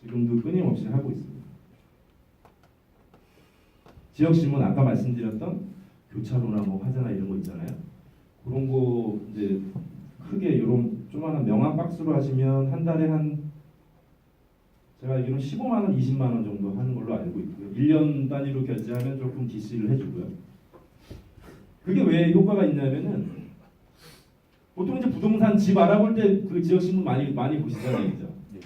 지금도 끊임없이 하고 있습니다. 지역신문 아까 말씀드렸던 교차로나 뭐 화재나 이런 거 있잖아요. 그런 거 이제 크게 이런 조그마한 명함 박스로 하시면 한 달에 한 제가 알기로는 15만 원, 20만 원 정도 하는 걸로 알고 있고요. 1년 단위로 결제하면 조금 DC를 해주고요. 그게 왜 효과가 있냐면은 보통 이제 부동산 집 알아볼 때 그 지역 신문 많이 보시잖아요, 그죠? 네.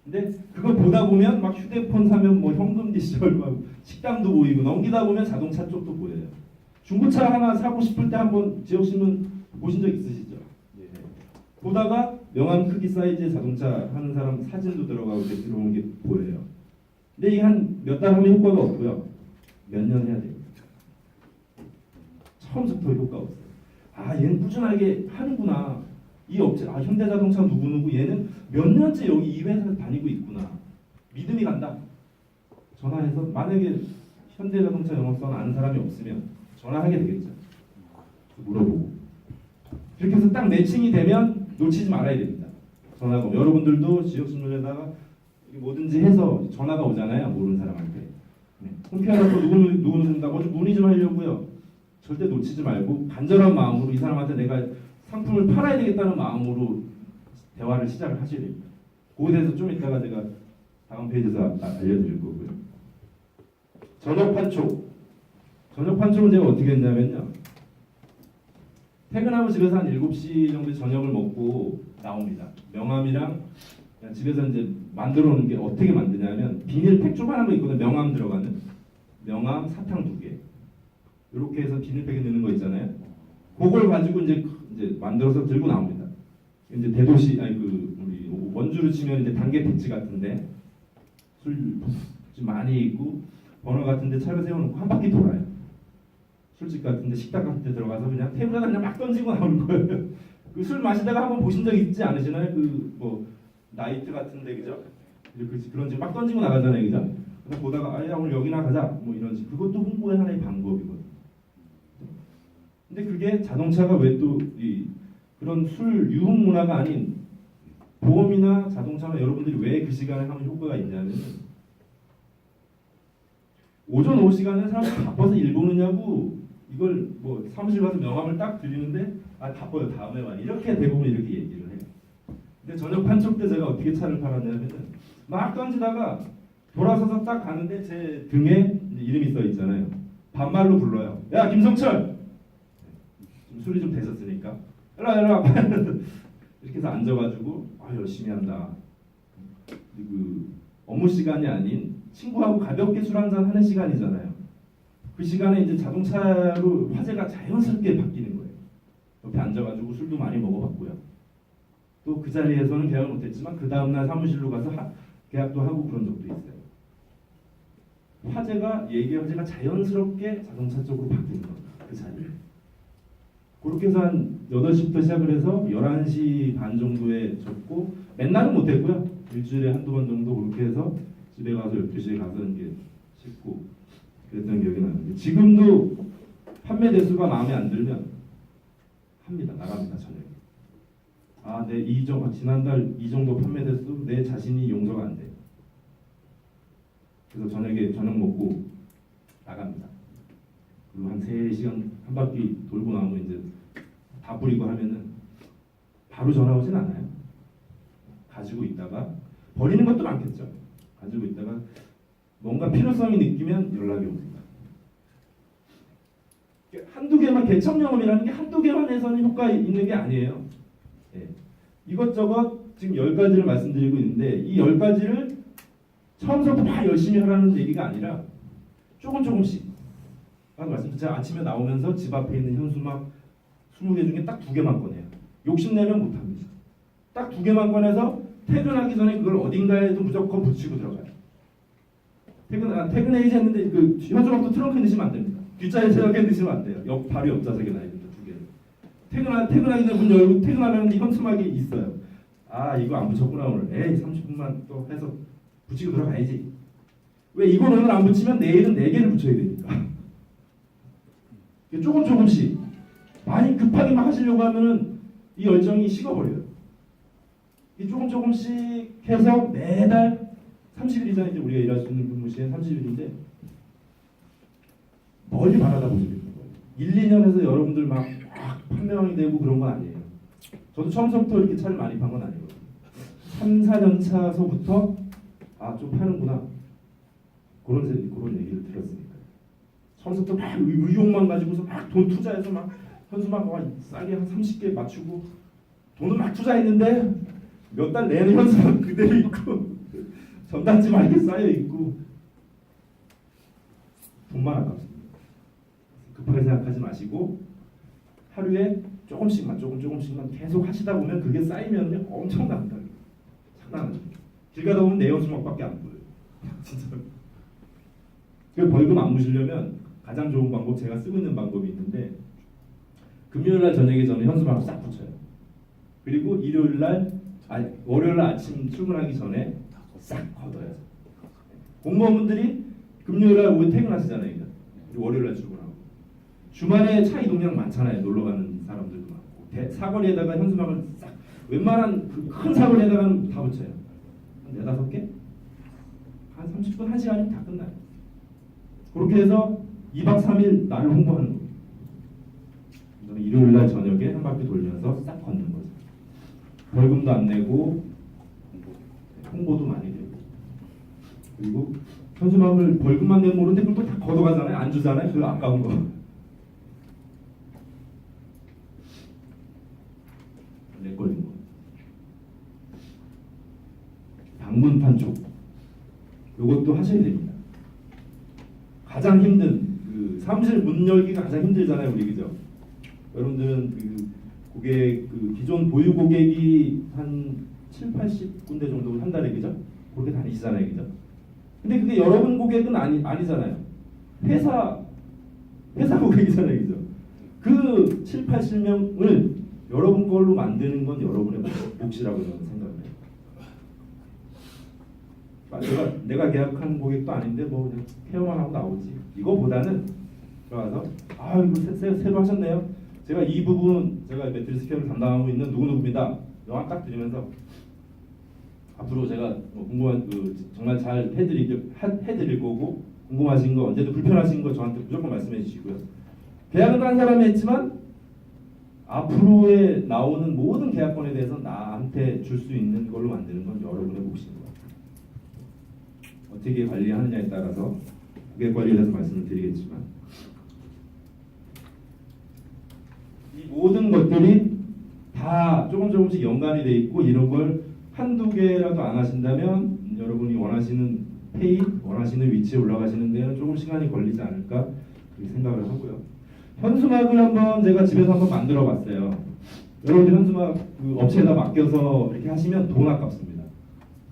근데 그걸 보다 보면 막 휴대폰 사면 뭐 현금 DC 얼마, 식당도 보이고 넘기다 보면 자동차 쪽도 보여요. 중고차 하나 사고 싶을 때 한번 지역 신문 보신 적 있으시죠? 예. 보다가 명함 크기 사이즈의 자동차 하는 사람 사진도 들어가고 이렇게 들어오는 게 보여요. 근데 이게 한 몇 달 하면 효과가 없고요. 몇 년 해야 됩니다. 처음부터 효과가 없어요. 아, 얘는 꾸준하게 하는구나. 이 업체, 아, 현대자동차 누구누구 얘는 몇 년째 여기 이 회사에 다니고 있구나. 믿음이 간다. 전화해서 만약에 현대자동차 영업사원 아는 사람이 없으면 전화하게 되겠죠. 물어보고. 그렇게 해서 딱 매칭이 되면 놓치지 말아야 됩니다. 전화가 여러분들도 지역신문에다가 뭐든지 해서 전화가 오잖아요. 모르는 사람한테. 네. 홈피하라고 누구누구다고 좀 문의 좀 하려고요. 절대 놓치지 말고 간절한 마음으로 이 사람한테 내가 상품을 팔아야 되겠다는 마음으로 대화를 시작을 하셔야 됩니다. 그거에 대해서 좀 이따가 제가 다음 페이지에서 알려드릴 거고요. 저녁 판촉. 저녁 판촉은 제가 어떻게 했냐면요. 퇴근하고 집에서 한 7시 정도 저녁을 먹고 나옵니다. 명함이랑 집에서 이제 만들어 놓은 게 어떻게 만드냐면 비닐팩 조그만한 거 있거든요. 명함 들어가는. 명함 사탕 2개. 이렇게 해서 비닐팩에 넣는 거 있잖아요. 그걸 가지고 이제 만들어서 들고 나옵니다. 이제 대도시 아니 그 우리 원주로 치면 이제 단계 택지 같은데 술 좀 많이 있고 번호 같은데 차를 세워놓고 한 바퀴 돌아요. 술집 같은데 식당 같은데 들어가서 그냥 테이블에다 그냥 막 던지고 나오는 거예요. 그 술 마시다가 한번 보신 적 있지 않으시나요? 그 뭐 나이트 같은데 그죠? 그런 집 막 던지고 나가잖아요, 그죠? 그래서 보다가 아야 오늘 여기나 가자 뭐 이런 식. 그것도 홍보의 하나의 방법이거든요. 근데 그게 자동차가 왜 또 그런 술 유흥 문화가 아닌 보험이나 자동차나 여러분들이 왜 그 시간에 하면 효과가 있냐면 오전 오후 시간에 사람들이 바빠서 일 보느냐고 이걸 뭐 사무실 가서 명함을 딱 드리는데 아 바빠요 다음에 와 이렇게 대부분 이렇게 얘기를 해요. 근데 저녁 판촉 때 제가 어떻게 차를 팔았냐면은 막 던지다가 돌아서서 딱 가는데 제 등에 이름이 써 있잖아요. 반말로 불러요. 야 김성철. 술이 좀 되셨으니까 일로와 이렇게 해서 앉아가지고 아 열심히 한다. 그 업무 시간이 아닌 친구하고 가볍게 술 한잔 하는 시간이잖아요. 그 시간에 이제 자동차로 화제가 자연스럽게 바뀌는 거예요. 옆에 앉아가지고 술도 많이 먹어봤고요. 또 그 자리에서는 계약을 못했지만 그 다음날 사무실로 가서 계약도 하고 그런 적도 있어요. 얘기 화제가 자연스럽게 자동차 쪽으로 바뀌는 거예요. 그 자리에. 그렇게 해서 한 8시부터 시작을 해서 11시 반 정도에 접고 맨날은 못했고요. 일주일에 한두 번 정도 그렇게 해서 집에 가서 12시에 가서 이제 씻고 그랬던 기억이 나는데 지금도 판매 대수가 마음에 안 들면 합니다. 나갑니다. 저녁에. 아, 지난달 이 정도 판매 대수 내 자신이 용서가 안 돼요. 그래서 저녁에 저녁 먹고 나갑니다. 그리고 한 3시간 한 바퀴 돌고 나오면 이제 다 뿌리고 하면은 바로 전화 오진 않아요. 가지고 있다가 버리는 것도 많겠죠. 가지고 있다가 뭔가 필요성이 느끼면 연락이 옵니다. 한두 개만 개척 영업이라는 게 한두 개만 해서는 효과 있는 게 아니에요. 예. 이것저것 지금 10가지를 말씀드리고 있는데 이 10가지를 처음부터 다 열심히 하라는 얘기가 아니라 조금씩 제가 아침에 나오면서 집 앞에 있는 현수막 20개 중에 딱 2개만 꺼내요. 욕심내면 못합니다. 딱 2개만 꺼내서 퇴근하기 전에 그걸 어딘가에도 무조건 붙이고 들어가요. 퇴근해야지 했는데 그 현수막도 트렁크에 넣으시면 안 됩니다. 뒷좌석에 넣으시면 안 돼요. 바로 옆좌석에 놔야 됩니다. 2개를. 퇴근하기 전에 문 열고 퇴근하려는 현수막이 있어요. 아 이거 안 붙였구나 오늘. 에이 30분만 또 해서 붙이고 들어가야지. 왜 이걸 오늘 안 붙이면 내일은 4개를 붙여야 되니까. 조금씩 많이 급하게 막 하시려고 하면은 이 열정이 식어버려요. 조금씩 해서 매달 30일이잖아요. 이제 우리가 일할 수 있는 근무 시간 30일인데 멀리 바라다 보시면 돼요. 1, 2년에서 여러분들 막 판명이 되고 그런 건 아니에요. 저도 처음부터 이렇게 차를 많이 판 건 아니거든요. 3, 4년 차서부터 아, 좀 파는구나. 그런 얘기를 들었으니까. 처음부터 막 의욕만 가지고서 막 돈 투자해서 막 현수 막 싸게 한 30개 맞추고 돈을 막 투자했는데 몇 달 내내 현수막 그대로 있고 전단지 막 이렇게 쌓여 있고 돈만 아깝습니다. 급하게 생각하지 마시고 하루에 조금씩만 계속 하시다 보면 그게 쌓이면요 엄청납니다. 장난 길 가다 보면 내 현수막밖에 안 보여요. 진짜. 그 벌금 안 무시려면 가장 좋은 방법 제가 쓰고 있는 방법이 있는데 금요일날 저녁에 저는 현수막을 싹 붙여요. 그리고 월요일날 아침 출근하기 전에 싹 걷어요. 공무원분들이 금요일날 오후 퇴근하시잖아요. 그리고 월요일날 출근하고 주말에 차 이동량 많잖아요. 놀러 가는 사람들도 많고 사거리에다가 현수막을 싹 웬만한 그 큰 사거리에다가는 다 붙여요. 한 4-5개? 한 30분, 1시간이면 다 끝나요. 그렇게 해서 2박 3일 나를 홍보하는 거예요. 저는 일요일날 저녁에 한 바퀴 돌면서 싹 걷는 거죠. 벌금도 안 내고 홍보도 많이 되고 그리고 현수막을 벌금만 내면 모르는데 그걸 다 걷어가잖아요. 안 주잖아요. 그거 아까운 거. 내 걸린 거. 방문판 쪽 요것도 하셔야 됩니다. 가장 힘든 그 사무실 문 열기가 가장 힘들잖아요, 우리 그죠? 여러분들은 그 고객 그 기존 보유 고객이 한 7-80군데 정도 한 달에 그죠? 그렇게 다니시잖아요, 그죠? 근데 그게 여러분 고객은 아니잖아요. 회사 고객이잖아요, 그죠? 그 7-80명을 여러분 걸로 만드는 건 여러분의 몫이라고 저는 생각해요. 내가 계약한 고객도 아닌데 뭐 그냥 케어만 하고 나오지. 이거보다는 들어가서 아 이거 새로 하셨네요. 제가 이 부분 제가 매트리스 케어를 담당하고 있는 누구누구입니다. 명함 딱 드리면서 앞으로 제가 궁금한 정말 잘 해드릴 거고 궁금하신 거 언제든 불편하신 거 저한테 무조건 말씀해 주시고요. 계약은 한 사람이 했지만 앞으로에 나오는 모든 계약권에 대해서 나한테 줄 수 있는 걸로 만드는 건 여러분의 몫인 것 같아요. 어떻게 관리하느냐에 따라서 고객 관리에 대해서 말씀을 드리겠지만 이 모든 것들이 다 조금씩 연관이 돼 있고 이런 걸 한두 개라도 안 하신다면 여러분이 원하시는 페이, 원하시는 위치에 올라가시는 데는 조금 시간이 걸리지 않을까 그렇게 생각을 하고요. 현수막을 한번 제가 집에서 한번 만들어 봤어요. 여러분들 현수막 그 업체에다 맡겨서 이렇게 하시면 돈 아깝습니다.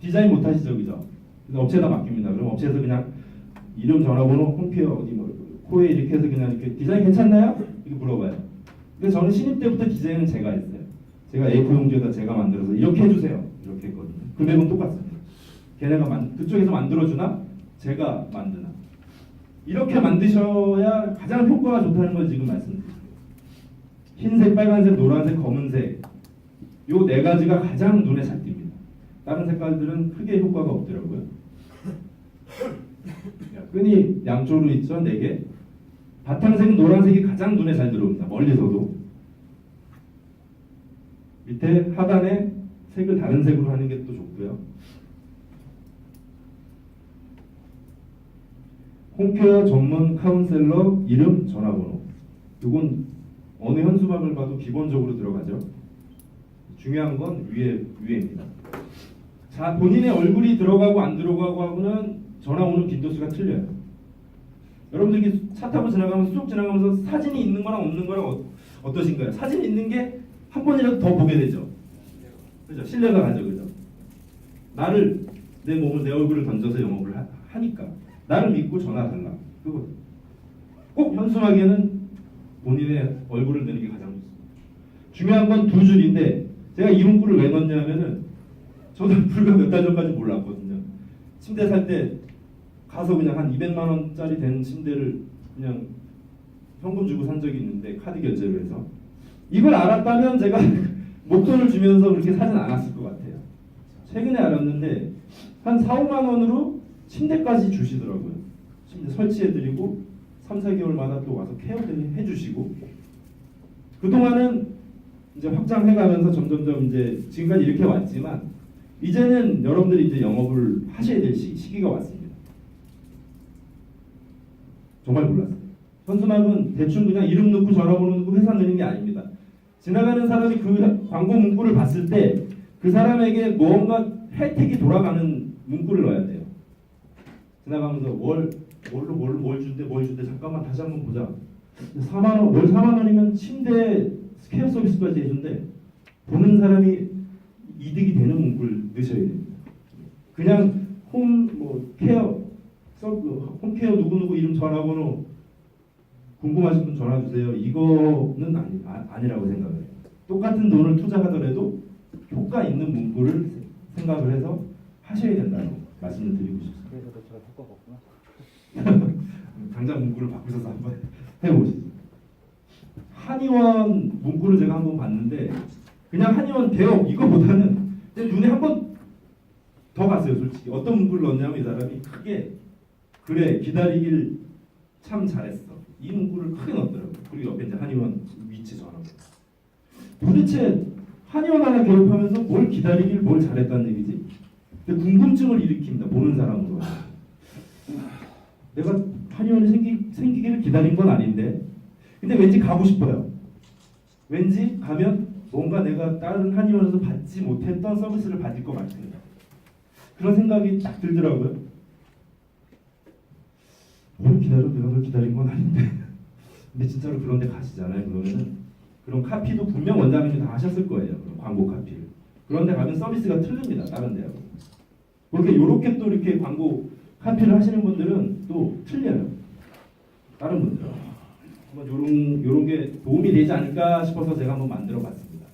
디자인 못 하시죠, 그죠? 그래서 업체에다 맡깁니다. 그럼 업체에서 그냥 이름, 전화번호, 홈피어 어디 뭐 코에 이렇게 해서 그냥 이렇게 디자인 괜찮나요? 이렇게 물어봐요. 근데 저는 신입 때부터 디자인은 제가 했어요. 제가 A4 용지에다 제가 만들어서 이렇게 해주세요. 이렇게 했거든요. 금액은 똑같습니다. 걔네가 그쪽에서 만들어주나 제가 만드나 이렇게 만드셔야 가장 효과가 좋다는 걸 지금 말씀드립니다. 흰색, 빨간색, 노란색, 검은색 요 4가지가 가장 눈에 잘 띕니다. 다른 색깔들은 크게 효과가 없더라고요. 끈이 양쪽으로 있죠, 4개. 바탕색은 노란색이 가장 눈에 잘 들어옵니다. 멀리서도. 밑에 하단에 색을 다른 색으로 하는 게 또 좋고요. 홈케어 전문 카운셀러 이름, 전화번호. 이건 어느 현수막을 봐도 기본적으로 들어가죠. 중요한 건 위에입니다. 자, 본인의 얼굴이 들어가고 안 들어가고 하고는 전화 오는 빈도수가 틀려요. 여러분들이 차 타고 지나가면서 쭉 지나가면서 사진이 있는 거랑 없는 거랑 어떠신가요? 사진이 있는 게 한 번이라도 더 보게 되죠. 그죠? 신뢰가 가죠, 그죠? 내 몸을, 내 얼굴을 던져서 영업을 하니까 나를 믿고 전화 달라. 그거 꼭 현수막에는 본인의 얼굴을 넣는 게 가장 좋습니다. 중요한 건 2줄인데 제가 이 문구를 왜 넣냐면은 저도 불과 몇 달 전까지 몰랐거든요. 침대 살 때 가서 그냥 한 200만 원짜리 된 침대를 그냥 현금 주고 산 적이 있는데 카드 결제로 해서 이걸 알았다면 제가 목돈을 주면서 그렇게 사진 않았을 것 같아요. 최근에 알았는데 한 4, 5만 원으로 침대까지 주시더라고요. 침대 설치해드리고 3, 4개월마다 또 와서 케어 해주시고 그동안은 이제 확장해가면서 점점점 이제 지금까지 이렇게 왔지만 이제는 여러분들이 이제 영업을 하셔야 될 시기가 왔습니다. 정말 몰랐어요. 현수막은 대충 그냥 이름 넣고 전화번호 넣고 회사 넣는 게 아닙니다. 지나가는 사람이 그 광고 문구를 봤을 때 그 사람에게 무언가 혜택이 돌아가는 문구를 넣어야 돼요. 지나가면서 뭘 준대 잠깐만 다시 한번 보자. 4만 원, 월 4만 원이면 침대 케어 서비스까지 해준대. 보는 사람이 이득이 되는 문구를 넣으셔야 됩니다. 그냥 홈케어 누구누구 이름 전화번호 궁금하신 분 전화 주세요. 이거는 아니라고 생각해요. 똑같은 돈을 투자하더라도 효과 있는 문구를 생각을 해서 하셔야 된다고 말씀을 드리고 싶습니다. 그래서 제가 효과가 없구나. 당장 문구를 바꾸셔서 한번 해보시죠. 한의원 문구를 제가 한번 봤는데 그냥 한의원 개업 이거보다는 눈에 한번 더 갔어요. 솔직히 어떤 문구를 넣었냐면 이 사람이 크게 그래 기다리길 참 잘했어 이 문구를 크게 넣었더라고요. 그리고 옆에 이제 한의원 위치 전화번호. 도대체 한의원 하나 개업하면서 뭘 기다리길 뭘 잘했다는 얘기지? 근데 궁금증을 일으킵니다. 보는 사람으로. 내가 한의원이 생기기를 기다린 건 아닌데 근데 왠지 가고 싶어요. 왠지 가면 뭔가 내가 다른 한의원에서 받지 못했던 서비스를 받을 것 같은 그런 생각이 딱 들더라고요. 뭘 기다려? 내가 널 기다린 건 아닌데 근데 진짜로 그런 데 가시잖아요. 그러면은 그런 카피도 분명 원장님이 다 하셨을 거예요. 그런 광고 카피를. 그런 데 가면 서비스가 틀립니다. 다른 데하고. 요렇게 또 이렇게 광고 카피를 하시는 분들은 또 틀려요. 다른 분들은. 한번 요런 게 도움이 되지 않을까 싶어서 제가 한번 만들어 봤습니다.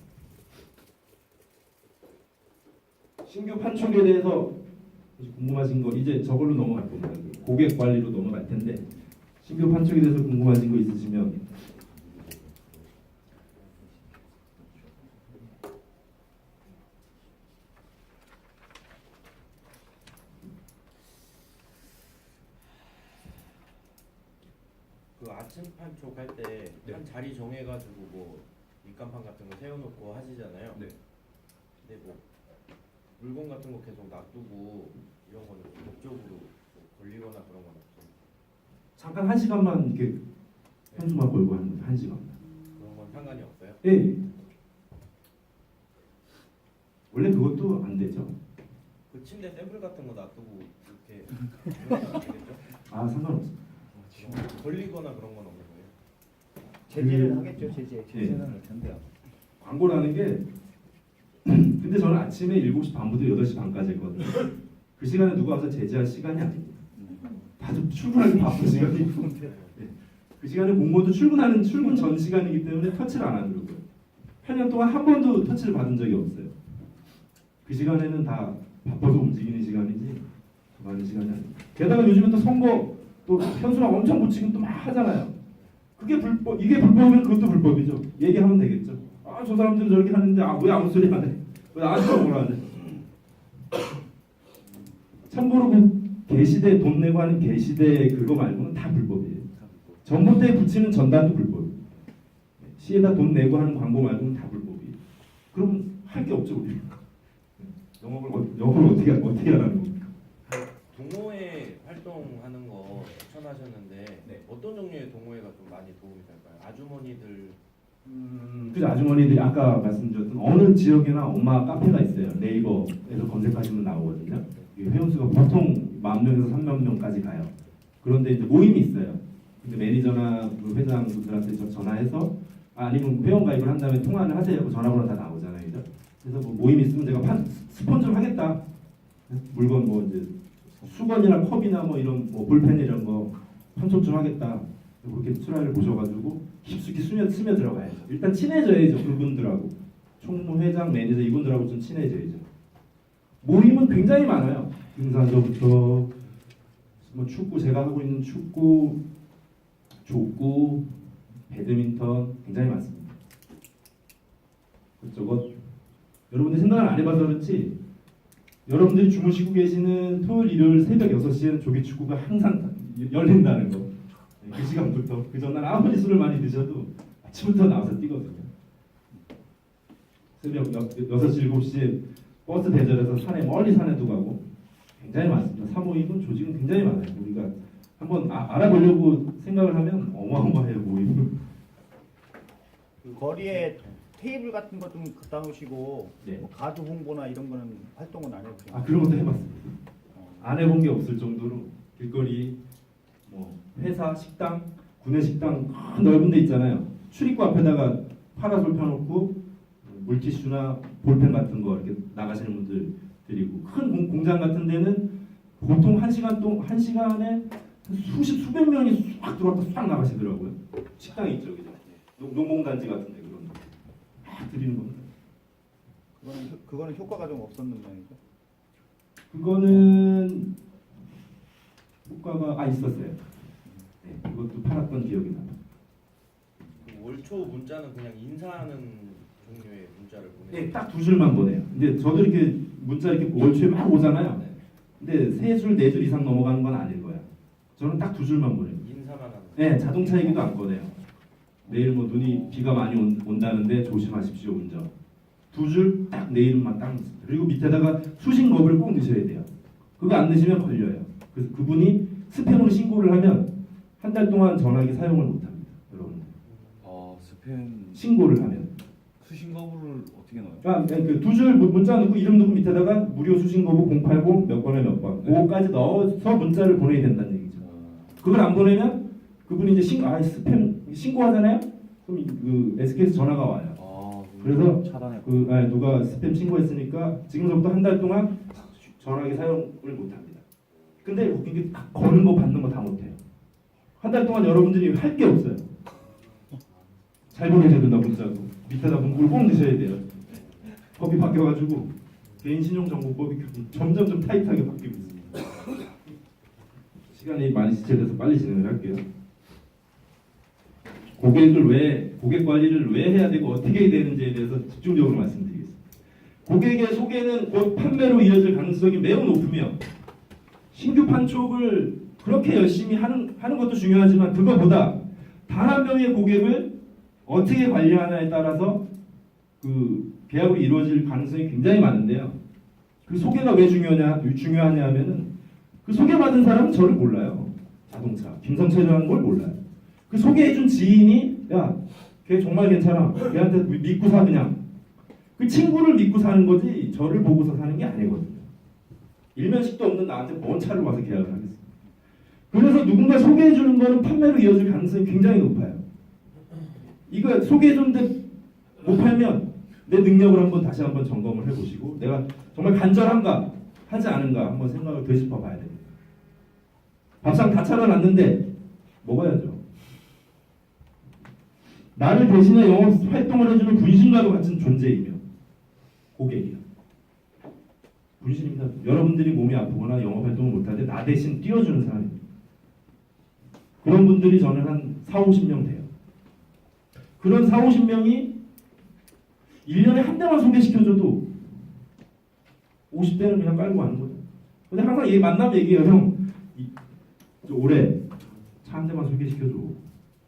신규 판촉에 대해서 궁금하신 거 이제 저걸로 넘어갈 겁니다. 고객 관리로 넘어갈 텐데 신규 판촉에 대해서 궁금하신 거 있으시면 그 아침 판촉 할 때 한 자리 정해가지고 뭐 밑간판 같은 거 세워놓고 하시잖아요. 네. 근데 뭐 물건 같은 거 계속 놔두고 이런 거는 법적으로 뭐 걸리거나 그런 건 없죠. 잠깐 1시간만 이렇게 현수막 걸고 하는 거죠. 1시간만. 그런 건 상관이 없어요? 예. 원래 그것도 안 되죠. 그 침대 샘플 같은 거 놔두고 이렇게 그러면 안 되겠죠? 아 상관없어요. 걸리거나 그런 건 없는 거예요? 제재를 하겠죠. 제재는 할 텐데요. 광고라는 게 근데 저는 아침에 7시 반부터 8시 반까지 했거든요. 그 시간에 누가 와서 제재할 시간이 아닙니다. 다들 출근하기 바쁜 시간이고 그 시간에 공무원도 출근 전 시간이기 때문에 터치를 안 하더라고요. 8년 동안 한 번도 터치를 받은 적이 없어요. 그 시간에는 다 바빠서 움직이는 시간이지 그 많은 시간이 아니에요. 게다가 요즘은 또 선거 또 현수막 엄청 붙이고 또 막 하잖아요. 그게 불법, 이게 불법이면 그것도 불법이죠. 얘기하면 되겠죠. 아, 저 사람들은 저렇게 하는데 왜 아무 소리 안 해? 왜 나한테 뭐라 안 해? 참고로 그 게시대 돈 내고 하는 게시대 그거 말고는 다 불법이에요. 전봇대에 붙이는 전단도 불법이에요. 시에다 돈 내고 하는 광고 말고는 다 불법이에요. 그럼 할 게 없죠 우리. 영업을 어떻게 하라는 겁니까? 동호회 활동하는 거 추천하셨는데 네. 어떤 종류의 동호회가 좀 많이 도움이 될까요? 아주머니들 그죠. 아주머니들이 아까 말씀드렸던 어느 지역에나 엄마 카페가 있어요. 네이버에서 검색하시면 나오거든요. 회원수가 보통 10,000명에서 30,000명까지 가요. 그런데 이제 모임이 있어요. 근데 매니저나 회장분들한테 전화해서 아니면 회원 가입을 한 다음에 통화를 하세요. 그 전화번호 다 나오잖아요. 그죠? 그래서 뭐 모임이 있으면 제가 스폰 좀 하겠다. 물건 뭐 이제 수건이나 컵이나 뭐 이런 뭐 볼펜 이런 거 판촉 좀 하겠다. 그렇게 트라이를 보셔가지고 깊숙이 스며 들어가야죠. 일단 친해져야죠. 그분들하고 총무, 회장, 매니저 이분들하고 좀 친해져야죠. 모임은 굉장히 많아요. 등산서부터 뭐 축구 제가 하고 있는 축구, 족구, 배드민턴 굉장히 많습니다. 저거 여러분들 생각을 안 해봐서 그렇지 여러분들이 주무시고 계시는 토요일, 일요일 새벽 6시에는 조기축구가 항상 열린다는 거. 그 시간부터 그 전날 아무리 술을 많이 드셔도 아침부터 나와서 뛰거든요. 새벽 6시, 7시에 버스 대절해서 산에 멀리 산에도 가고 굉장히 많습니다. 사모임은 조직은 굉장히 많아요. 우리가 한번 알아보려고 생각을 하면 어마어마해요. 모임은. 그 거리에 테이블 같은 거 좀 갖다 놓으시고 네. 뭐 가두 홍보나 이런 거는 활동은 안 해보세요? 그런 것도 해봤습니다. 안 해본 게 없을 정도로 길거리, 뭐 회사, 식당, 구내 식당 큰 넓은 데 있잖아요. 출입구 앞에다가 파라솔 펴놓고 물티슈나 볼펜 같은 거 이렇게 나가시는 분들 드리고, 큰 공장 같은 데는 보통 한 시간에 수백 명이 싹 들어왔다 싹 나가시더라고요. 식당이 있죠, 그죠? 농공단지 같은 데 그런 거 막 드리는 겁니다. 그거는 효과가 좀 없었는 모양이죠? 그거는 효과가 있었어요. 네, 그것도 팔았던 기억이 나요. 그 월초 문자는 그냥 인사하는 종류의 문자를 보내요. 네, 딱 두 줄만 보내요. 근데 저도 이렇게 문자 이렇게 월초에 막 오잖아요. 네. 근데 세 줄, 네 줄 이상 넘어가는 건 아닐 거야. 저는 딱 두 줄만 보내요. 인사만 하는. 네, 자동차 얘기도 안 꺼내요. 내일 뭐 비가 많이 온다는데 조심하십시오 운전. 두 줄 딱 내 이름만 딱 넣습니다. 그리고 밑에다가 수신거부를 꼭 넣으셔야 돼요. 그거 안 넣으시면 걸려요. 그래서 그분이 스팸으로 신고를 하면 한 달 동안 전화기 사용을 못합니다. 여러분. 스팸 신고를 하면. 수신 거부를 어떻게 넣어요? 그러니까 그 두 줄 문자 넣고 이름 넣고 밑에다가 무료 수신거부 080 몇 번에 몇 번. 그거까지 넣어서 문자를 보내야 된다는 얘기죠. 그걸 안 보내면 그분이 이제 스팸 신고하잖아요. 그럼 그 SK에서 전화가 와요. 그래서 차단했고. 누가 스팸 신고했으니까 지금부터 한 달 동안 전화기 사용을 못합니다. 근데 웃긴 게 거는 거 받는 거 다 못해요. 한 달 동안 여러분들이 할 게 없어요. 잘 보내셔야 된다 문자도. 밑에다 문구를 꼭 넣으셔야 돼요. 법이 바뀌어가지고 개인신용정보법이 점점 좀 타이트하게 바뀌고 있습니다. 시간이 많이 지체돼서 빨리 진행을 할게요. 고객 관리를 왜 해야 되고 어떻게 해야 되는지에 대해서 집중적으로 말씀드리겠습니다. 고객의 소개는 곧 판매로 이어질 가능성이 매우 높으며 신규 판촉을 그렇게 열심히 하는 것도 중요하지만 그거보다 단 한 명의 고객을 어떻게 관리하냐에 따라서 그 계약으로 이루어질 가능성이 굉장히 많은데요. 그 소개가 왜 중요하냐 하면은 그 소개받은 사람은 저를 몰라요. 자동차 김성철이라는 걸 몰라요. 그 소개해준 지인이 걔 정말 괜찮아. 걔한테 믿고 사 그냥. 그 친구를 믿고 사는 거지 저를 보고서 사는 게 아니거든요. 일면식도 없는 나한테 뭔 차를 와서 계약을 하겠습니까? 그래서 누군가 소개해주는 거는 판매로 이어질 가능성이 굉장히 높아요. 이거 소개해줬는데 못 팔면 내 능력을 다시 한번 점검을 해보시고 내가 정말 간절한가 하지 않은가 한번 생각을 되짚어 봐야 됩니다. 밥상 다 차려놨는데 먹어야죠. 나를 대신해 영업 활동을 해주는 분신과도 같은 존재이며 고객이요. 분신입니다. 여러분들이 몸이 아프거나 영업 활동을 못할 때 나 대신 뛰어주는 사람입니다. 그런 분들이 저는 한 40-50명 돼요. 그런 40-50명이 1년에 한 대만 소개시켜줘도 50대는 그냥 깔고 가는 거죠. 근데 항상 만나면 얘기해요. 형, 올해 차 한 대만 소개시켜줘.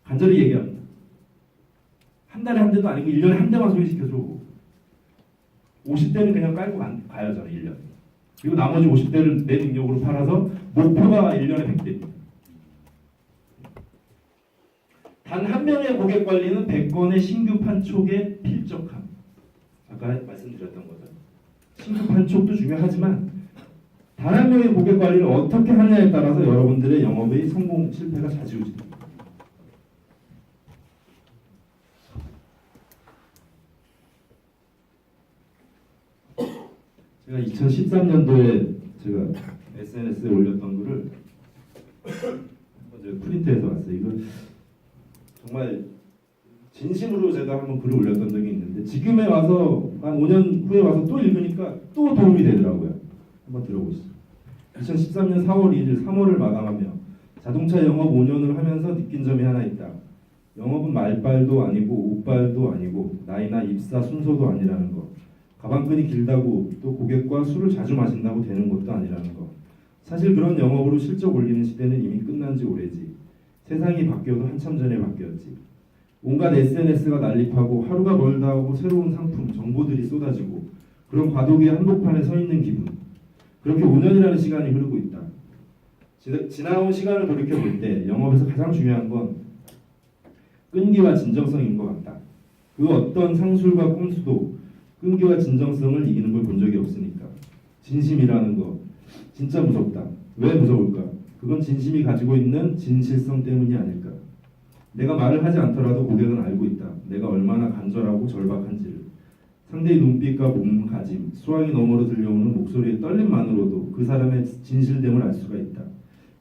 간절히 얘기합니다. 한 달에 한 대도 아니고 1년에 한 대만 소개시켜줘. 50대는 그냥 깔고 가요, 저는 1년. 그리고 나머지 50대를 내 능력으로 팔아서 목표가 1년에 100대입니다. 단 한 명의 고객 관리는 100건의 신규 판촉에 필적함. 아까 말씀드렸던 거죠. 신규 판촉도 중요하지만 단 한 명의 고객 관리를 어떻게 하느냐에 따라서 여러분들의 영업의 성공, 실패가 좌지우지됩니다. 제가 2013년도에 제가 SNS에 올렸던 글을 한번 프린트해서 왔어요. 이걸 정말 진심으로 제가 한번 글을 올렸던 적이 있는데 지금에 와서 한 5년 후에 와서 또 읽으니까 또 도움이 되더라고요. 한번 들어보시죠. 2013년 4월 1일 3월을 마감하며 자동차 영업 5년을 하면서 느낀 점이 하나 있다. 영업은 말발도 아니고 옷발도 아니고 나이나 입사 순서도 아니라는 것. 가방끈이 길다고 또 고객과 술을 자주 마신다고 되는 것도 아니라는 것. 사실 그런 영업으로 실적 올리는 시대는 이미 끝난 지 오래지. 세상이 바뀌어도 한참 전에 바뀌었지. 온갖 SNS가 난립하고 하루가 멀다 하고 새로운 상품, 정보들이 쏟아지고 그런 과도기의 한복판에 서 있는 기분. 그렇게 5년이라는 시간이 흐르고 있다. 지나온 시간을 돌이켜 볼 때 영업에서 가장 중요한 건 끈기와 진정성인 것 같다. 그 어떤 상술과 꼼수도 끈기와 진정성을 이기는 걸 본 적이 없으니까. 진심이라는 거 진짜 무섭다. 왜 무서울까? 그건 진심이 가지고 있는 진실성 때문이 아닐까. 내가 말을 하지 않더라도 고객은 알고 있다. 내가 얼마나 간절하고 절박한지를. 상대의 눈빛과 몸가짐, 수화기 너머로 들려오는 목소리의 떨림만으로도 그 사람의 진실됨을 알 수가 있다.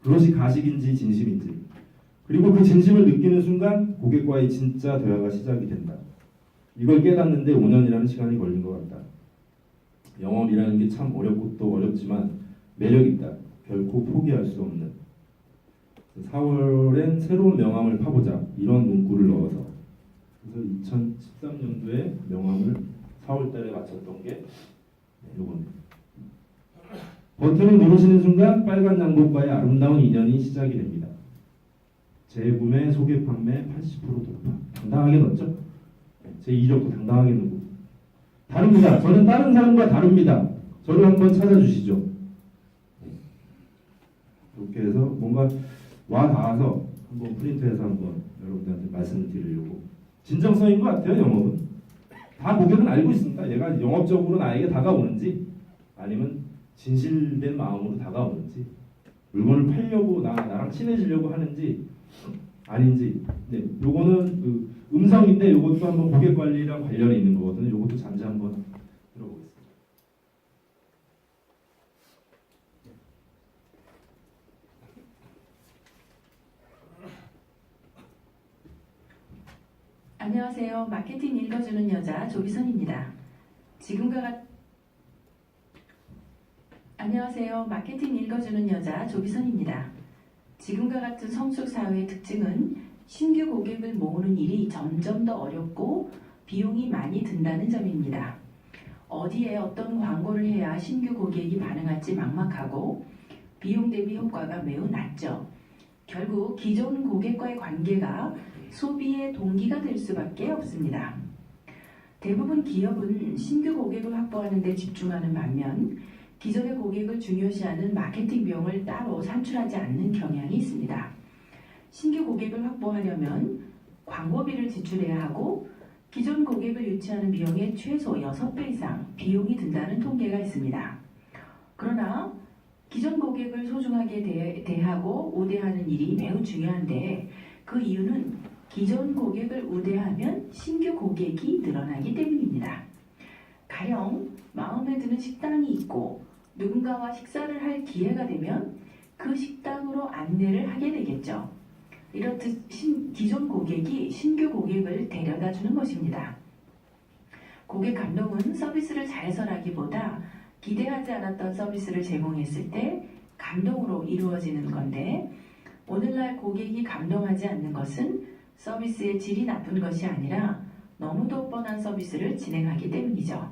그것이 가식인지 진심인지. 그리고 그 진심을 느끼는 순간 고객과의 진짜 대화가 시작이 된다. 이걸 깨닫는데 5년이라는 시간이 걸린 것 같다. 영업이라는 게 참 어렵고 또 어렵지만 매력 있다. 결코 포기할 수 없는. 4월엔 새로운 명함을 파보자. 이런 문구를 넣어서. 그래서 2013년도에 명함을 4월달에 마쳤던 게 요겁니다. 버튼을 누르시는 순간 빨간 양복과의 아름다운 인연이 시작이 됩니다. 재구매, 소개 판매 80% 돌파. 당당하게 넣었죠? 제 이력도 당당하게 넣고. 다릅니다. 저는 다른 사람과 다릅니다. 저를 한번 찾아주시죠. 이렇게 해서 뭔가 와 닿아서 한번 프린트해서 한번 여러분들한테 말씀을 드리려고. 진정성인 것 같아요. 영업은 다 고객은 알고 있습니다. 얘가 영업적으로 나에게 다가오는지 아니면 진실된 마음으로 다가오는지 물건을 팔려고 나랑 친해지려고 하는지 아닌지. 네, 요거는 그 음성인데 요것도 한번 고객 관리랑 관련이 있는 거거든요. 요것도 잠시 한번 들어보겠습니다. 안녕하세요. 마케팅 읽어주는 여자 조기선입니다. 안녕하세요. 마케팅 읽어주는 여자 조기선입니다. 지금과 같은 성숙 사회의 특징은 신규 고객을 모으는 일이 점점 더 어렵고 비용이 많이 든다는 점입니다. 어디에 어떤 광고를 해야 신규 고객이 반응할지 막막하고 비용 대비 효과가 매우 낮죠. 결국 기존 고객과의 관계가 소비의 동기가 될 수밖에 없습니다. 대부분 기업은 신규 고객을 확보하는 데 집중하는 반면 기존의 고객을 중요시하는 마케팅 비용을 따로 산출하지 않는 경향이 있습니다. 신규 고객을 확보하려면 광고비를 지출해야 하고 기존 고객을 유치하는 비용의 최소 6배 이상 비용이 든다는 통계가 있습니다. 그러나 기존 고객을 소중하게 대하고 우대하는 일이 매우 중요한데 그 이유는 기존 고객을 우대하면 신규 고객이 늘어나기 때문입니다. 가령 마음에 드는 식당이 있고 누군가와 식사를 할 기회가 되면 그 식당으로 안내를 하게 되겠죠. 이렇듯 기존 고객이 신규 고객을 데려다 주는 것입니다. 고객 감동은 서비스를 잘해서라기보다 기대하지 않았던 서비스를 제공했을 때 감동으로 이루어지는 건데 오늘날 고객이 감동하지 않는 것은 서비스의 질이 나쁜 것이 아니라 너무도 뻔한 서비스를 진행하기 때문이죠.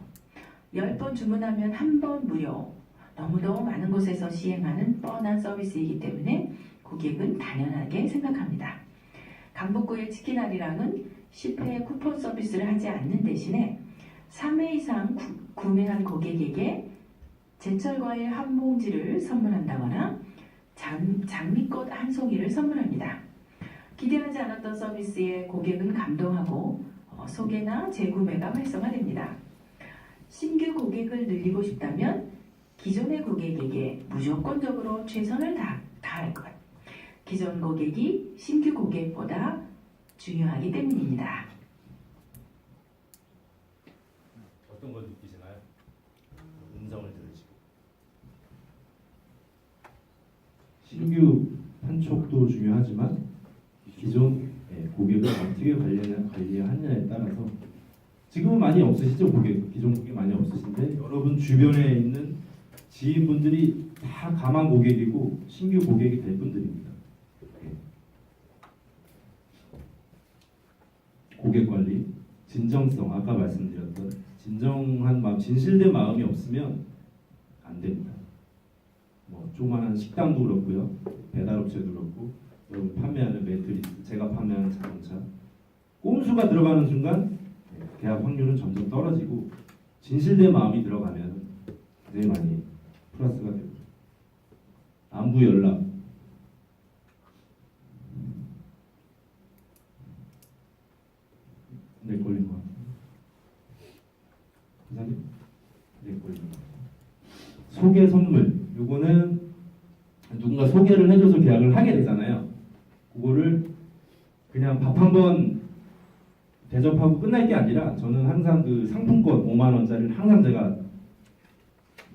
10번 주문하면 1번 무료, 너무도 많은 곳에서 시행하는 뻔한 서비스이기 때문에 고객은 당연하게 생각합니다. 강북구의 치킨아리랑은 10회 쿠폰 서비스를 하지 않는 대신에 3회 이상 구매한 고객에게 제철과일 한 봉지를 선물한다거나 장미꽃 한 송이를 선물합니다. 기대하지 않았던 서비스에 고객은 감동하고 소개나 재구매가 활성화됩니다. 신규 고객을 늘리고 싶다면 기존의 고객에게 무조건적으로 최선을 다할 것. 기존 고객이 신규 고객보다 중요하기 때문입니다. 어떤 걸 느끼시나요? 음성을 들으시고. 신규 판촉도 중요하지만 기존 고객을 어떻게 관리하느냐에 따라서 지금은 많이 없으시죠? 기존 고객 많이 없으신데 여러분 주변에 있는 지인분들이 다 가망 고객이고 신규 고객이 될 분들입니다. 고객 관리, 진정성, 아까 말씀드렸던 진정한 마음, 진실된 마음이 없으면 안 됩니다. 뭐 조그마한 식당도 그렇고요, 배달업체도 그렇고, 여러분 판매하는 매트리스, 제가 판매하는 자동차, 꼼수가 들어가는 순간 계약 확률은 점점 떨어지고 진실된 마음이 들어가면 굉장히 많이 플러스가 됩니다. 안부 연락. 네, 걸린 것 같아요. 기사님? 네, 걸린 것 같아요. 소개 선물. 요거는 누군가 소개를 해줘서 계약을 하게 되잖아요. 그거를 그냥 밥 한 번 대접하고 끝날 게 아니라 저는 항상 그 상품권 5만 원짜리를 항상 제가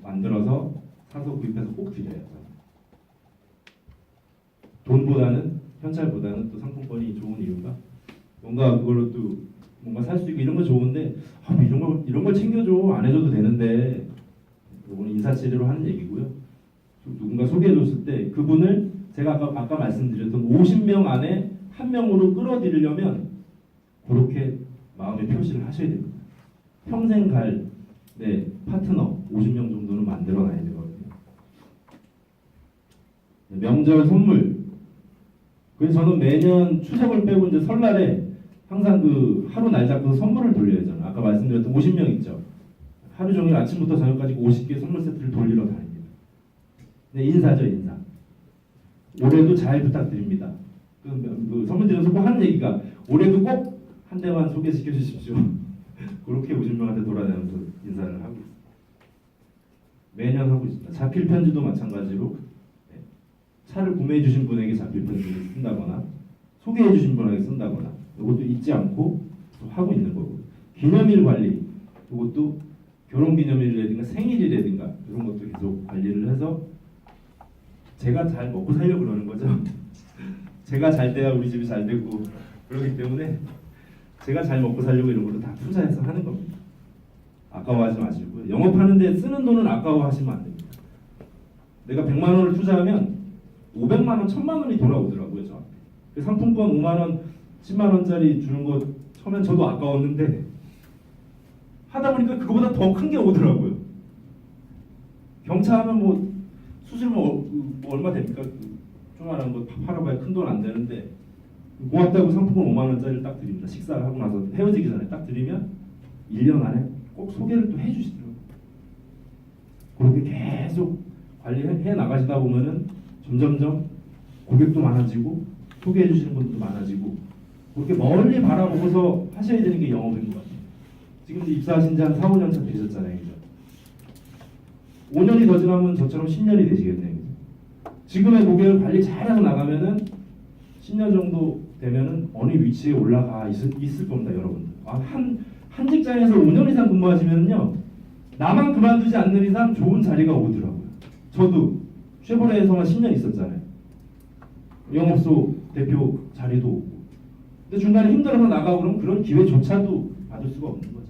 만들어서 사서 구입해서 꼭 드려요. 돈보다는, 현찰보다는 또 상품권이 좋은 이유가 뭔가 그걸로 또 뭔가 살 수 있고 이런 거 좋은데, 이런 걸 챙겨줘 안 해줘도 되는데, 이거는 인사치레로 하는 얘기고요. 누군가 소개해줬을 때 그분을 제가 아까 말씀드렸던 50명 안에 한 명으로 끌어들이려면 그렇게 마음의 표시를 하셔야 됩니다. 평생 갈 파트너 50명 정도는 만들어놔야 되거든요. 명절 선물. 그래서 저는 매년 추석을 빼고 이제 설날에 항상 그 하루 날 잡고 선물을 돌려요. 저는 아까 말씀드렸던 50명 있죠. 하루 종일 아침부터 저녁까지 50개 선물 세트를 돌리러 다닙니다. 네, 인사죠, 인사. 올해도 잘 부탁드립니다. 그 선물 드려서 꼭 하는 얘기가 올해도 꼭 한 대만 소개시켜 주십시오. 그렇게 50명한테 돌아다니면서 인사를 하고 있습니다. 매년 하고 있습니다. 자필 편지도 마찬가지로 차를 구매해 주신 분에게 자필 편지를 쓴다거나 소개해 주신 분에게 쓴다거나 이것도 잊지 않고 또 하고 있는 거고, 기념일 관리, 이것도 결혼기념일이라든가 생일이라든가 이런 것도 계속 관리를 해서 제가 잘 먹고 살려고 그러는 거죠. 제가 잘 돼야 우리 집이 잘 되고 그렇기 때문에 제가 잘 먹고 살려고 이런 것도 다 투자해서 하는 겁니다. 아까워하지 마시고요. 영업하는데 쓰는 돈은 아까워하시면 안 됩니다. 내가 100만 원을 투자하면 500만 원, 1000만 원이 돌아오더라고요. 저한테. 그 상품권 5만 원, 10만 원짜리 주는 거 처음엔 저도 아까웠는데 하다 보니까 그거보다 더 큰 게 오더라고요. 경차하면 뭐 수술 뭐 얼마 됩니까? 조그만한 거 팔아봐야 큰 돈 안 되는데 고맙다고 상품권 5만 원짜리를 딱 드립니다. 식사를 하고 나서 헤어지기 전에 딱 드리면 1년 안에 꼭 소개를 또 해주시더라고요. 그렇게 계속 관리해 나가시다 보면은 점점점 고객도 많아지고 소개해 주시는 분들도 많아지고, 그렇게 멀리 바라보고서 하셔야 되는 게 영업인 것 같아요. 지금 이제 입사하신 지 한 4, 5년 차 되셨잖아요. 그죠? 5년이 더 지나면 저처럼 10년이 되시겠네요. 지금의 고객을 관리 잘해서 나가면은 10년 정도 되면은 어느 위치에 올라가 있을 겁니다, 여러분들. 한 직장에서 5년 이상 근무하시면요, 나만 그만두지 않는 이상 좋은 자리가 오더라고요. 저도 쉐보레에서만 10년 있었잖아요. 영업소 대표 자리도 오고. 근데 중간에 힘들어서 나가고 그러면 그런 기회조차도 받을 수가 없는 거죠.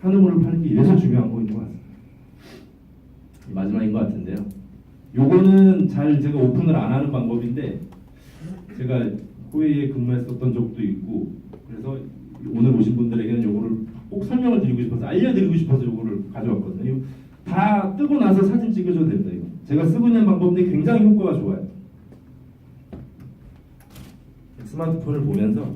한우물을 파는 게 이래서 중요한 거인 것 같습니다. 마지막인 것 같은데요. 요거는 잘 제가 오픈을 안 하는 방법인데, 제가 호의에 근무했었던 적도 있고, 그래서 오늘 오신 분들에게는 요거를 꼭 설명을 드리고 싶어서, 알려드리고 싶어서 요거를 가져왔거든요. 다 뜨고 나서 사진 찍으셔도 됩니다. 이거. 제가 쓰고 있는 방법인데 굉장히 효과가 좋아요. 스마트폰을 보면서